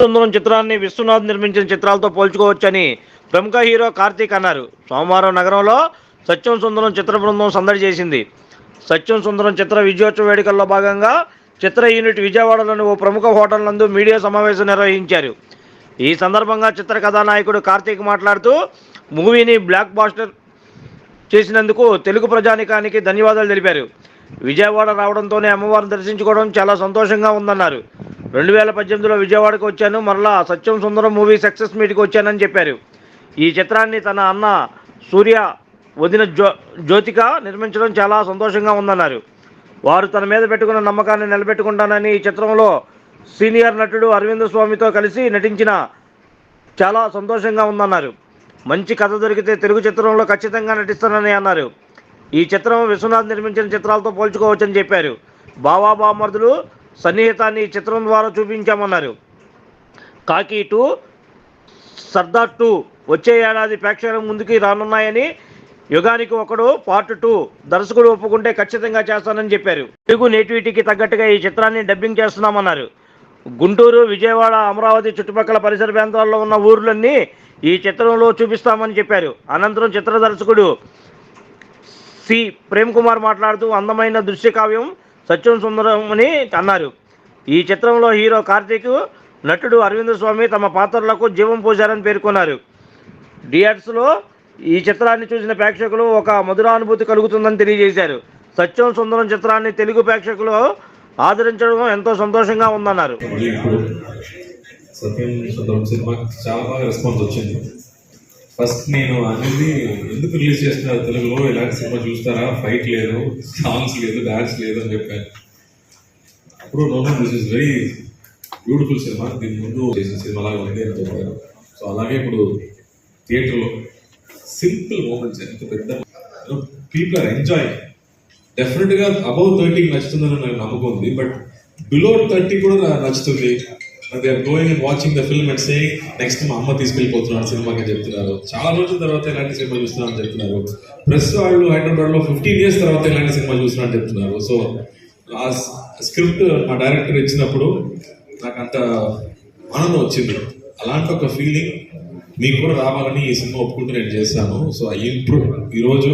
సుందరం చిత్రాన్ని విశ్వనాథ్ నిర్మించిన చిత్రాలతో పోల్చుకోవచ్చని ప్రముఖ హీరో కార్తీక్ అన్నారు. సోమవారం నగరంలో సత్యం సుందరం చిత్ర బృందం సందడి చేసింది. సత్యం సుందరం చిత్ర విజయోత్సవ వేడుకల్లో భాగంగా చిత్ర యూనిట్ విజయవాడలోని ఓ ప్రముఖ హోటల్ నందు మీడియా సమావేశం నిర్వహించారు. ఈ సందర్భంగా చిత్ర కథానాయకుడు కార్తీక్ మాట్లాడుతూ మూవీని బ్లాక్ బాస్టర్ చేసినందుకు తెలుగు ప్రజానికానికి ధన్యవాదాలు తెలిపారు. విజయవాడ రావడంతోనే అమ్మవారిని దర్శించుకోవడం చాలా సంతోషంగా ఉందన్నారు. 2018లో విజయవాడకు వచ్చాను, మరలా సత్యం సుందరం మూవీ సక్సెస్ మీట్కి వచ్చానని చెప్పారు. ఈ చిత్రాన్ని తన అన్న సూర్య వదిన జ్యోతిక నిర్మించడం చాలా సంతోషంగా ఉందన్నారు. వారు తన మీద పెట్టుకున్న నమ్మకాన్ని నిలబెట్టుకుంటానని ఈ చిత్రంలో సీనియర్ నటుడు అరవింద్ స్వామితో కలిసి నటించిన చాలా సంతోషంగా ఉందన్నారు. మంచి కథ దొరికితే తెలుగు చిత్రంలో ఖచ్చితంగా నటిస్తానని అన్నారు. ఈ చిత్రం విశ్వనాథ్ నిర్మించిన చిత్రాలతో పోల్చుకోవచ్చని చెప్పారు. బావా బామర్దులు సన్నిహితాన్ని ఈ చిత్రం ద్వారా చూపించామన్నారు. కాకి 2, సర్దార్ 2 వచ్చే ఏడాది ప్రేక్షకుల ముందుకి రానున్నాయని, యుగానికి ఒకడు పార్ట్ 2 దర్శకుడు ఒప్పుకుంటే ఖచ్చితంగా చేస్తానని చెప్పారు. తెలుగు నేటివిటీకి తగ్గట్టుగా ఈ చిత్రాన్ని డబ్బింగ్ చేస్తున్నామన్నారు. గుంటూరు, విజయవాడ, అమరావతి చుట్టుపక్కల పరిసర ప్రాంతాల్లో ఉన్న ఊర్లన్నీ ఈ చిత్రంలో చూపిస్తామని చెప్పారు. అనంతరం చిత్ర దర్శకుడు సి ప్రేమ్ కుమార్ మాట్లాడుతూ అందమైన దృశ్య కావ్యం సత్యం సుందరం అని అన్నారు. ఈ చిత్రంలో హీరో కార్తీక్, నటుడు అరవింద్ స్వామి తమ పాత్రలకు జీవం పోశారని పేర్కొన్నారు. థియేటర్స్లో ఈ చిత్రాన్ని చూసిన ప్రేక్షకులు ఒక మధురానుభూతి కలుగుతుందని తెలియజేశారు. సత్యం సుందరం చిత్రాన్ని తెలుగు ప్రేక్షకులు ఆదరించడం ఎంతో సంతోషంగా ఉందన్నారు. సత్యం సుందరం సినిమాకి చాలా బాగా రెస్పాన్స్ వచ్చింది. ఫస్ట్ నేను అనేది ఎందుకు రిలీజ్ చేస్తున్నారు తెలుగులో, ఇలాంటి సినిమా చూస్తారా, ఫైట్ లేదు, సాంగ్స్ లేదు, డాన్స్ లేదు అని చెప్పాను. అప్పుడు this is very beautiful cinema, దీని ముందు చేసిన సినిమా లాగా ఉంది అని చెప్పారు. సో అలాగే ఇప్పుడు థియేటర్లో సింపుల్ మూమెంట్స్ ఎంత పెద్ద పీపుల్ ఆర్ ఎంజాయ్. డెఫినెట్గా అబౌవ్ 30 నచ్చుతుందని నాకు నమ్మకం ఉంది, బట్ బిలో 30 కూడా నచ్చుతుంది. They are going and watching the film and saying next మా అమ్మ తీసుకెళ్ళిపోతున్నారు సినిమాకి అని చెప్తున్నారు. చాలా రోజుల తర్వాత ఇలాంటి సినిమా చూస్తున్నారని చెప్తున్నారు. ప్రెస్ వాళ్ళు హైదరాబాద్లో 15 years తర్వాత ఇలాంటి సినిమా చూస్తున్నారని చెప్తున్నారు. సో ఆ స్క్రిప్ట్ మా డైరెక్టర్ ఇచ్చినప్పుడు నాకు అంత ఆనందం వచ్చింది. అలాంటి ఒక ఫీలింగ్ మీకు కూడా రావాలని ఈ సినిమా ఒప్పుకుంటూ నేను చేశాను. సో ఈరోజు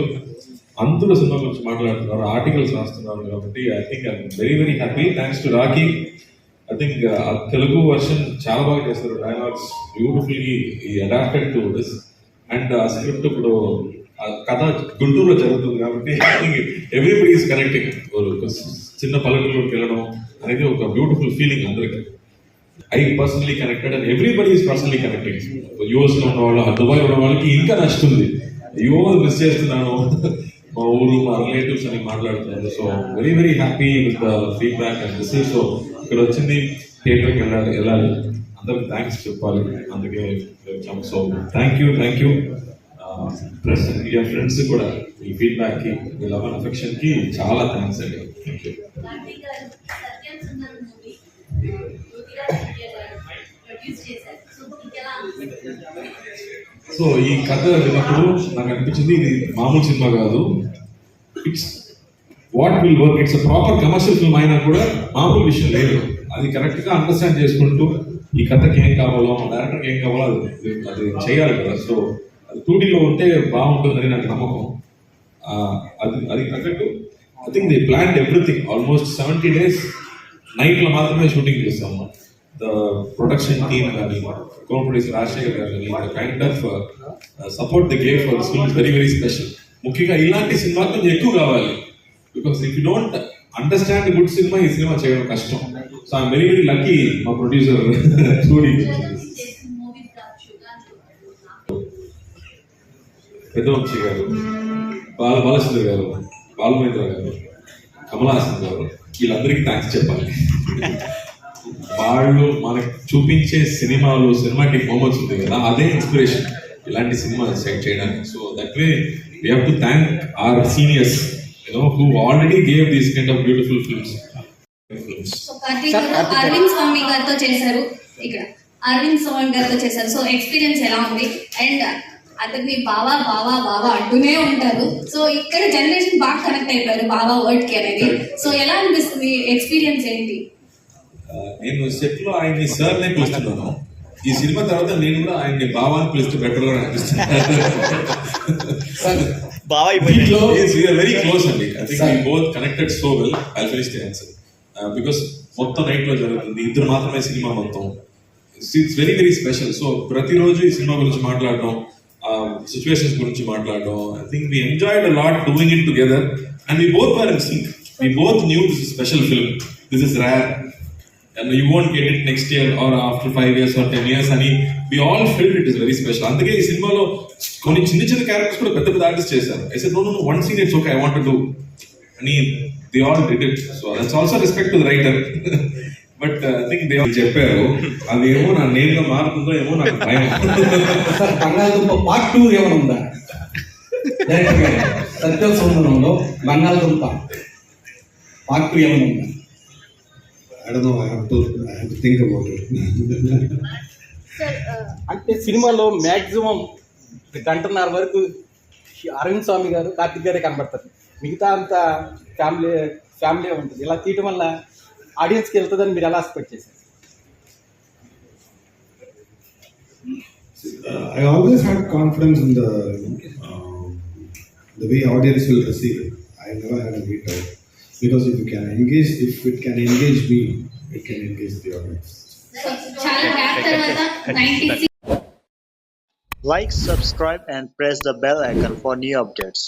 అందరూ సినిమా గురించి మాట్లాడుతున్నారు, ఆర్టికల్స్ రాస్తున్నారు కాబట్టి I think I'm very very happy. Thanks to Rocky. I think Telugu version చాలా బాగా చేస్తారు, dialogues beautifully adapted to this. And uh script ఇప్పుడు కథ గుంటూరులో జరుగుతుంది కాబట్టి I think everybody is connecting. చిన్న పల్లెటూరులోకి వెళ్ళడం అనేది ఒక బ్యూటిఫుల్ ఫీలింగ్ అందరికీ. I personally connected and everybody is personally connected. యూఎస్లో ఉన్న వాళ్ళు, దుబాయ్ ఉన్న వాళ్ళకి ఇంకా నచ్చుతుంది. అయ్యో మిస్ చేస్తున్నాను మా ఊరు, మా రిలేటివ్స్ అని మాట్లాడుతున్నారు. So very very happy with the feedback and this. So ఇక్కడ వచ్చింది థియేటర్కి వెళ్ళాలి అందరికి థ్యాంక్స్ చెప్పాలి, అందుకే వచ్చాము. So thank you press and media friends కూడా ఈ ఫీడ్బ్యాక్కి, మీ లవ్ అండ్ అఫెక్షన్కి చాలా థ్యాంక్స్ అండి. Thank you. సో ఈ కథ విన్నప్పుడు నాకు అనిపించింది ఇది మామూలు సినిమా కాదు, it's what will work. It's proper commercial film అయినా కూడా మామూలు విషయం లేదు. అది కరెక్ట్గా అండర్స్టాండ్ చేసుకుంటూ ఈ కథకి ఏం కావాలో, డైరెక్టర్కి ఏం కావాలో అది చేయాలి కదా. సో అది 2Dలో ఉంటే బాగుంటుందని నాకు నమ్మకం. అది తగ్గట్టు I think they plan everything. Almost 70 days నైట్లో మాత్రమే షూటింగ్ చేస్తాము. ద ప్రొడక్షన్ టీమ్ కానీ, కో ప్రొడ్యూసర్ రాజశేఖర్ గారు కానీ, kind of support the gave for this film very very special. ముఖ్యంగా ఇలాంటి సినిమా కొంచెం ఎక్కువ కావాలి. Because if you don't understand good cinema, ఈ సినిమా చేయడం కష్టం. So I'm very very lucky మా ప్రొడ్యూసర్ సూరి, పెద్దవంశీ గారు, బాలచంద్ర గారు, బాలమేంద్ర గారు, కమలాసన్ గారు, వీళ్ళందరికీ థ్యాంక్స్ చెప్పాలి. వాళ్ళు మనకు చూపించే సినిమాలు, సినిమాటిక్ మూమెంట్స్ ఉంది కదా, అదే ఇన్స్పిరేషన్ ఇలాంటి సినిమా సెట్ చేయడానికి. So that way we have to thank our seniors who already gave these kind of beautiful films. So Arvind Swamy గారితో చేశారు, ఇక్కడ అరవింద్ స్వామి గారితో చేశారు. సో ఎక్స్పీరియన్స్ ఎలా ఉంది? అండ్ అతన్ని బావా బావా బావా అంటూనే ఉంటారు. సో ఇక్కడ జనరేషన్ బాగా కనెక్ట్ అయిపోయారు బావా వర్డ్ కి అనేది. సో ఎలా అనిపిస్తుంది, ఎక్స్పీరియన్స్ ఏంటి? నేను సెట్ లో ఆయన్ని సార్ నే పిలుస్తున్నాను. ఈ సినిమా తర్వాత నేను కూడా ఆయన్ని బావాని పిలిస్తే బెటర్ గా అనిపిస్తుంది. వెరీ క్లోజ్ అండి. I think we both connected so well. I finish the answer because మొత్తం నైట్ లో జరుగుతుంది, ఇద్దరు మాత్రమే సినిమా మొత్తం. It's very very special. So ప్రతిరోజు ఈ సినిమా గురించి మాట్లాడడం, సిచ్యువేషన్స్ గురించి మాట్లాడడం, I think we enjoyed a lot doing it together and we both were in sync. We both knew this is special film, this is rare and you won't get it next year or after 5 years or 10 years అని we all felt it is very special. అందుకే ఈ సినిమాలో కొన్ని చిన్న చిన్న characters కూడా పెద్ద పెద్ద ఆర్టిస్ట్ చేశారు. I said no one scene it's okay, I want to do అని they all did it. So that's also respect to the writer. But I think they all చెప్పారు, అది ఏమో నా నేమ్ గా మారుతుందో ఏమో నాకు భయం. సార్ బంగాళదుంప పార్ట్ 2 ఏమైనా ఉందా డైరెక్ట్ గా? సత్యం సుందరంలో బంగాళదుంప పార్ట్ 2 ఏమైనా ఉందా? I don't know. I have to think about it. అంటే సినిమాలో మాక్సిమం గంటన్నర వరకు అరవింద్ స్వామి గారు, కార్తిక్ గారే కనబడతారు, మిగతా అంతా ఫ్యామిలీ ఉంటుంది. ఇలా తీయటం వల్ల ఆడియన్స్కి వెళ్తుందని మీరు ఎలా ఎక్స్పెక్ట్ చేశారు? I always had confidence in the way audience will receive it. I never had a way doubt. Because if it can engage me, it can engage the audience. చాలా గ్యాప్ తర్వాత 96 Like, subscribe and press the bell icon for new updates.